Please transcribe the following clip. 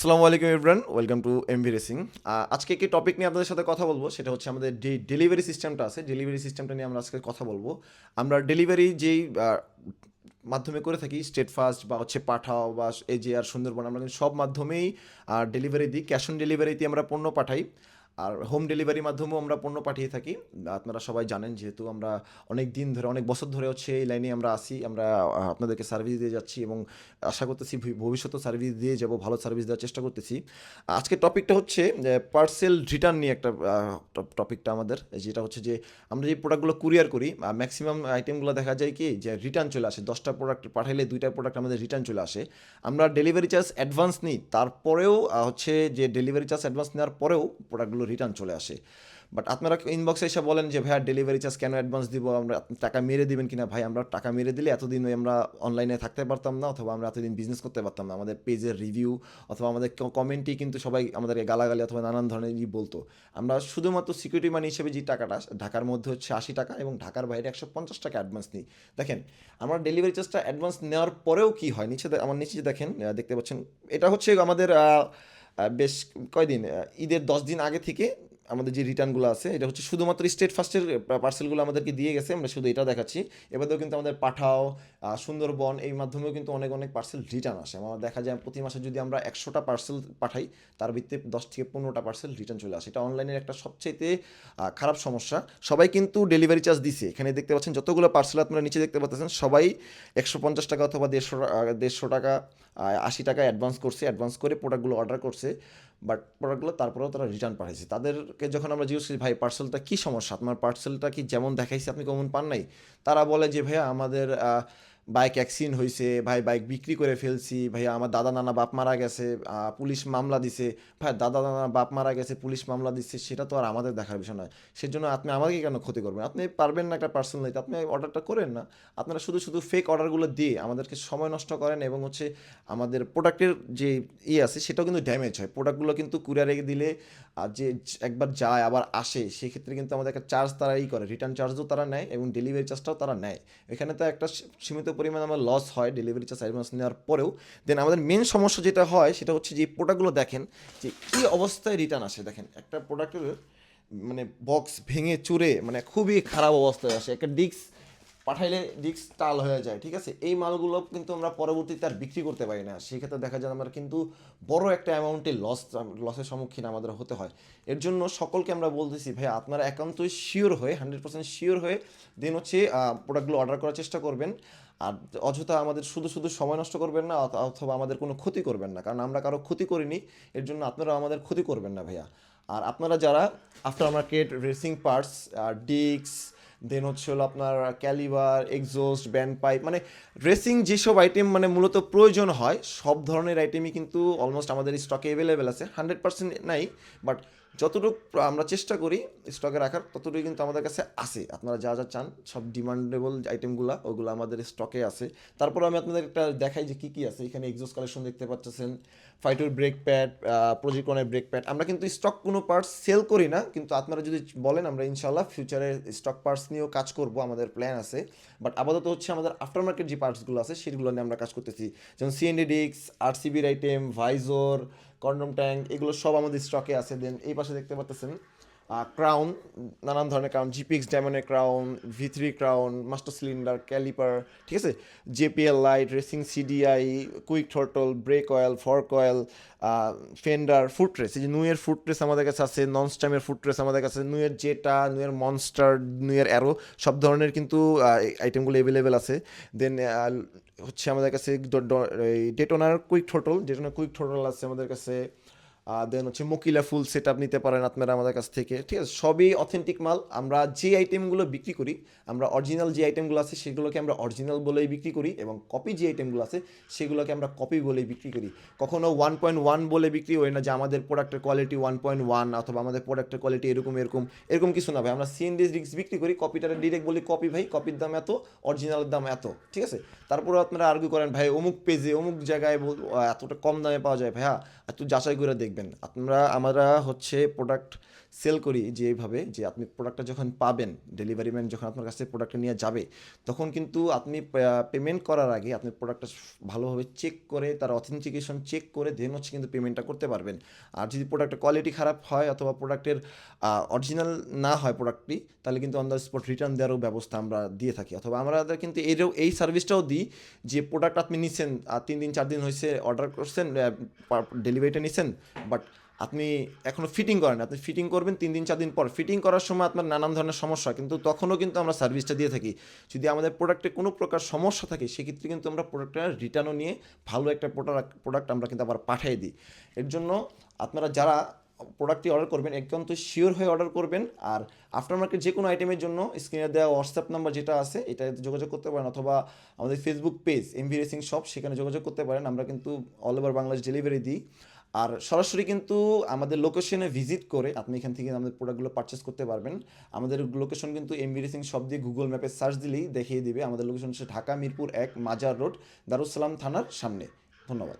আসসালামু আলাইকুম everyone, welcome to MV racing. আজকে একটি টপিক নিয়ে আপনাদের সাথে কথা বলবো, সেটা হচ্ছে আমাদের যে ডেলিভারি সিস্টেমটা আছে, ডেলিভারি সিস্টেমটা নিয়ে আমরা আজকে কথা বলবো। আমরা ডেলিভারি যেই মাধ্যমে করে থাকি, স্টেট ফাস্ট বা হচ্ছে পাঠাও বা এজিআর সুন্দরবন, আমরা কিন্তু সব মাধ্যমেই ডেলিভারি দিই। ক্যাশ অন ডেলিভারিতে আমরা পণ্য পাঠাই, আর হোম ডেলিভারির মাধ্যমেও আমরা পণ্য পাঠিয়ে থাকি। আপনারা সবাই জানেন, যেহেতু আমরা অনেক দিন ধরে, অনেক বছর ধরে হচ্ছে এই লাইনে আমরা আসি, আমরা আপনাদেরকে সার্ভিস দিয়ে যাচ্ছি এবং আশা করতেছি ভবিষ্যতেও সার্ভিস দিয়ে যাব, ভালো সার্ভিস দেওয়ার চেষ্টা করতেছি। আজকের টপিকটা হচ্ছে পার্সেল রিটার্ন নিয়ে একটা টপিকটা আমাদের, যেটা হচ্ছে যে আমরা যে প্রোডাক্টগুলো কুরিয়ার করি, ম্যাক্সিমাম আইটেমগুলো দেখা যায় কি যে রিটার্ন চলে আসে। 10টা প্রোডাক্ট পাঠাইলে 2টা প্রোডাক্ট আমাদের রিটার্ন চলে আসে। আমরা ডেলিভারি চার্জ অ্যাডভান্স নিই, তারপরেও হচ্ছে যে ডেলিভারি চার্জ অ্যাডভান্স নেওয়ার পরেও প্রোডাক্টগুলো রিটার্ন চলে আসে। বাট আপনারা ইনবক্সে এসে বলেন যে ভাইয়া ডেলিভারি চার্জ কেন অ্যাডভান্স দিব, আমরা আপনি টাকা মেরে দিবেন কিনা। ভাই, আমরা টাকা মেরে দিলে এতদিন আমরা অনলাইনে থাকতে পারতাম না, অথবা আমরা এতদিন বিজনেস করতে পারতাম না। আমাদের পেজের রিভিউ অথবা আমাদের কমেন্টেই কিন্তু সবাই আমাদেরকে গালাগালি অথবা নানান ধরনের বলতো। আমরা শুধুমাত্র সিকিউরিটি মানি হিসেবে যে টাকাটা, ঢাকার মধ্যে হচ্ছে 80 টাকা এবং ঢাকার বাইরে 150 টাকা অ্যাডভান্স নিই। দেখেন, আমরা ডেলিভারি চার্জটা অ্যাডভান্স নেওয়ার পরেও কি হয়, আমার নিচে দেখেন, দেখতে পাচ্ছেন, এটা হচ্ছে আমাদের বেশ কয়দিন, ঈদের 10 দিন আগে থেকে আমাদের যে রিটার্নগুলো আছে, এটা হচ্ছে শুধুমাত্র স্টেট ফার্স্টের পার্সেলগুলো আমাদেরকে দিয়ে গেছে, আমরা শুধু এটা দেখাচ্ছি। এবারেও কিন্তু আমাদের পাঠাও, সুন্দরবন, এই মাধ্যমেও কিন্তু অনেক অনেক পার্সেল রিটার্ন আসে। আমার দেখা যায় প্রতি মাসে যদি আমরা 100টা পার্সেল পাঠাই, তার ভিত্তিতে 10 থেকে 15টা পার্সেল রিটার্ন চলে আসে। এটা অনলাইনের একটা সবচেয়ে খারাপ সমস্যা। সবাই কিন্তু ডেলিভারি চার্জ দিছে, এখানে দেখতে পাচ্ছেন যতগুলো পার্সেল আপনারা নিচে দেখতে পাচ্ছেন, সবাই 150 টাকা অথবা 150 টাকা, 80 টাকা অ্যাডভান্স করছে, অ্যাডভান্স করে প্রোডাক্টগুলো অর্ডার করছে। বাট প্রোডাক্টগুলো তারপরেও তারা রিটার্ন পাঠাইছে। তাদেরকে যখন আমরা জিজ্ঞেস করি, ভাই পার্সেলটা কী সমস্যা, আপনার পার্সেলটা কি যেমন দেখাইছে আপনি কমন পান নাই? তারা বলে যে ভাইয়া আমাদের বাইক অ্যাক্সিডেন্ট হয়েছে, ভাই বাইক বিক্রি করে ফেলছি, ভাইয়া আমার দাদা নানা বাপ মারা গেছে, পুলিশ মামলা দিছে। ভাই, দাদা নানা বাপ মারা গেছে, পুলিশ মামলা দিচ্ছে, সেটা তো আর আমাদের দেখার বিষয় নয়। সেজন্য আপনি আমাকে কেন ক্ষতি করবেন? আপনি পারবেন না একটা পার্সেল নিতে, আপনি অর্ডারটা করেন না। আপনারা শুধু শুধু ফেক অর্ডারগুলো দিয়ে আমাদেরকে সময় নষ্ট করেন, এবং হচ্ছে আমাদের প্রোডাক্টের যে আছে সেটাও কিন্তু ড্যামেজ হয়। প্রোডাক্টগুলো কিন্তু কুরিয়ারে দিলে যে একবার যায় আবার আসে, সেক্ষেত্রে কিন্তু আমাদের একটা চার্জ তারাই করে, রিটার্ন চার্জও তারা নেয় এবং ডেলিভারি চার্জটাও তারা নেয়। এখানে তো একটা সীমিত পরিমাণে আমার লস হয় ডেলিভারি চার্জ অ্যাডভান্স নেওয়ার পরেও। দেন আমাদের মেন সমস্যা যেটা হয় সেটা হচ্ছে যে প্রোডাক্টগুলো দেখেন যে কী অবস্থায় রিটার্ন আসে। দেখেন, একটা প্রোডাক্টের মানে বক্স ভেঙে চুরে মানে খুবই খারাপ অবস্থায় আসে, একটা ডিস্ক পাঠাইলে ডিস্ক টাল হয়ে যায়, ঠিক আছে। এই মালগুলো কিন্তু আমরা পরবর্তীতে আর বিক্রি করতে পারি না। সেক্ষেত্রে দেখা যায় আমরা কিন্তু বড় একটা অ্যামাউন্টে লসের সম্মুখীন আমাদের হতে হয়। এর জন্য সকলকে আমরা বলতেছি, ভাই আপনারা একান্তই শিওর হয়ে, 100% শিওর হয়ে দেন হচ্ছে প্রোডাক্টগুলো অর্ডার করার চেষ্টা করবেন। আর অযথা আমাদের শুধু শুধু সময় নষ্ট করবেন না, অথবা আমাদের কোনো ক্ষতি করবেন না, কারণ আমরা কারো ক্ষতি করিনি। এর জন্য আপনারা আমাদের ক্ষতি করবেন না ভাইয়া। আর আপনারা যারা after market racing parts, disc, then হচ্ছে হলো আপনার ক্যালিবার, এক্সজস্ট, ব্যান্ড পাইপ, মানে রেসিং যেসব আইটেম মানে মূলত প্রয়োজন হয়, সব ধরনের আইটেমই কিন্তু অলমোস্ট আমাদের স্টকে অ্যাভেলেবেল আছে। 100% নাই, বাট যতটুকু আমরা চেষ্টা করি স্টকে রাখার, ততটুকু কিন্তু আমাদের কাছে আছে। আপনারা যা যা চান সব ডিমান্ডেবল আইটেমগুলো, ওগুলো আমাদের স্টকে আছে। তারপর আমি আপনাদের একটা দেখাই যে কী কী আছে। এখানে এক্সজস্ট কালেকশন দেখতে পাচ্ছেন, ফাইটোর ব্রেক প্যাড, প্রজিকনের ব্রেক প্যাড। আমরা কিন্তু স্টক কোনো পার্টস সেল করি না, কিন্তু আপনারা যদি বলেন আমরা ইনশাল্লাহ ফিউচারে স্টক পার্টস নিয়েও কাজ করব, আমাদের প্ল্যান আছে। বাট আপাতত হচ্ছে আমাদের আফটার মার্কেট যে পার্টসগুলো আছে সেগুলো নিয়ে আমরা কাজ করতেছি, যেমন সিএনডি ডিস্ক, আরসিবির আইটেম, ভাইজোর, কন্ডম ট্যাঙ্ক, এগুলো সব আমাদের স্টকে আছে। দেন এই পাশে দেখতে পাচ্ছেন ক্রাউন, নানান ধরনের ক্রাউন, জিপিএক্স ডায়মন্ডের ক্রাউন, ভি3 ক্রাউন, মাস্টার সিলিন্ডার, ক্যালিপার, ঠিক আছে, JPL light, racing CDI, quick throttle, brake oil, fork oil, fender, footrest, এই যে নুয়ের ফুটরেস আমাদের কাছে আছে, নন স্ট্যামের ফুটরেস আমাদের কাছে, Nuer জেটা, Nuer monster, Nuer arrow, সব ধরনের কিন্তু আইটেমগুলো অ্যাভেলেবেল আছে। দেন হচ্ছে আমাদের কাছে ডেটোনার কুইক থ্রটল, ডেটোনার কুইক থ্রটল আছে আমাদের কাছে। দেন হচ্ছে মকিলা ফুল সেট আপ নিতে পারেন আপনারা আমাদের কাছ থেকে, ঠিক আছে। সবই অথেন্টিক মাল। আমরা যে আইটেমগুলো বিক্রি করি, আমরা অরিজিনাল যে আইটেমগুলো আছে সেগুলোকে আমরা অরিজিনাল বলেই বিক্রি করি, এবং কপি যে আইটেমগুলো আছে সেগুলোকে আমরা কপি বলেই বিক্রি করি। কখনো 1.1 বলে বিক্রি করি না, যে আমাদের প্রোডাক্টের কোয়ালিটি 1.1 অথবা আমাদের প্রোডাক্টের কোয়ালিটি এরকম এরকম এরকম কিছু না ভাই। আমরা সিএনডি ডিস্ক বিক্রি করি, কপিটারে ডিরেক্ট বলি কপি ভাই, কপির দাম এত, অরিজিনালের দাম এত, ঠিক আছে। তারপরে আপনারা আর্গু করেন, ভাই অমুক পেজে অমুক জায়গায় এতটা কম দামে পাওয়া যায়, ভাইয়া একটু যাচাই করে দেখবেন। দেখবেন আমরা হচ্ছে প্রোডাক্ট সেল করি যেভাবে যে আপনি প্রোডাক্টটা যখন পাবেন, ডেলিভারি ম্যান যখন আপনার কাছে প্রোডাক্টটা নিয়ে যাবে, তখন কিন্তু আপনি পেমেন্ট করার আগে আপনি প্রোডাক্টটা ভালোভাবে চেক করে, তার অথেন্টিকেশন চেক করে দেন হচ্ছে কিন্তু পেমেন্টটা করতে পারবেন। আর যদি প্রোডাক্টের কোয়ালিটি খারাপ হয় অথবা প্রোডাক্টের অরিজিনাল না হয় প্রোডাক্টটি, তাহলে কিন্তু অন দ্য স্পট রিটার্ন দেওয়ারও ব্যবস্থা আমরা দিয়ে থাকি। অথবা আমরা কিন্তু এই সার্ভিসটাও দিই যে প্রোডাক্ট আপনি নিছেন, 3 দিন 4 দিন হয়েছে অর্ডার করছেন, ডেলিভারিটা নিছেন, বাট আপনি এখনও ফিটিং করেন, আপনি ফিটিং করবেন 3 দিন 4 দিন পর। ফিটিং করার সময় আপনার নানান ধরনের সমস্যা, কিন্তু তখনও কিন্তু আমরা সার্ভিসটা দিয়ে থাকি। যদি আমাদের প্রোডাক্টে কোনো প্রকার সমস্যা থাকে, সেক্ষেত্রে কিন্তু আমরা প্রোডাক্টটা রিটার্নও নিয়ে ভালো একটা প্রোডাক্ট আমরা কিন্তু আবার পাঠিয়ে দিই। এর জন্য আপনারা যারা প্রোডাক্টটি অর্ডার করবেন, একান্ত শিওর হয়ে অর্ডার করবেন। আর আফটার মার্কেট যে কোনো আইটেমের জন্য স্ক্রিনে দেওয়া হোয়াটসঅ্যাপ নাম্বার যেটা আছে, এটা যোগাযোগ করতে পারেন, অথবা আমাদের Facebook page MV racing shop, সেখানে যোগাযোগ করতে পারেন। আমরা কিন্তু অল ওভার বাংলাদেশ ডেলিভারি দিই। আর সরাসরি কিন্তু আমাদের লোকেশনে ভিজিট করে আপনি এখান থেকে আমাদের প্রোডাক্টগুলো পারচেস করতে পারবেন। আমাদের লোকেশন কিন্তু এমভি রেসিং শপ দিয়ে গুগল ম্যাপে সার্চ দিলেই দেখিয়ে দিবে। আমাদের লোকেশন হচ্ছে ঢাকা মিরপুর 1, মাজার রোড, দারুসালাম থানার সামনে। ধন্যবাদ।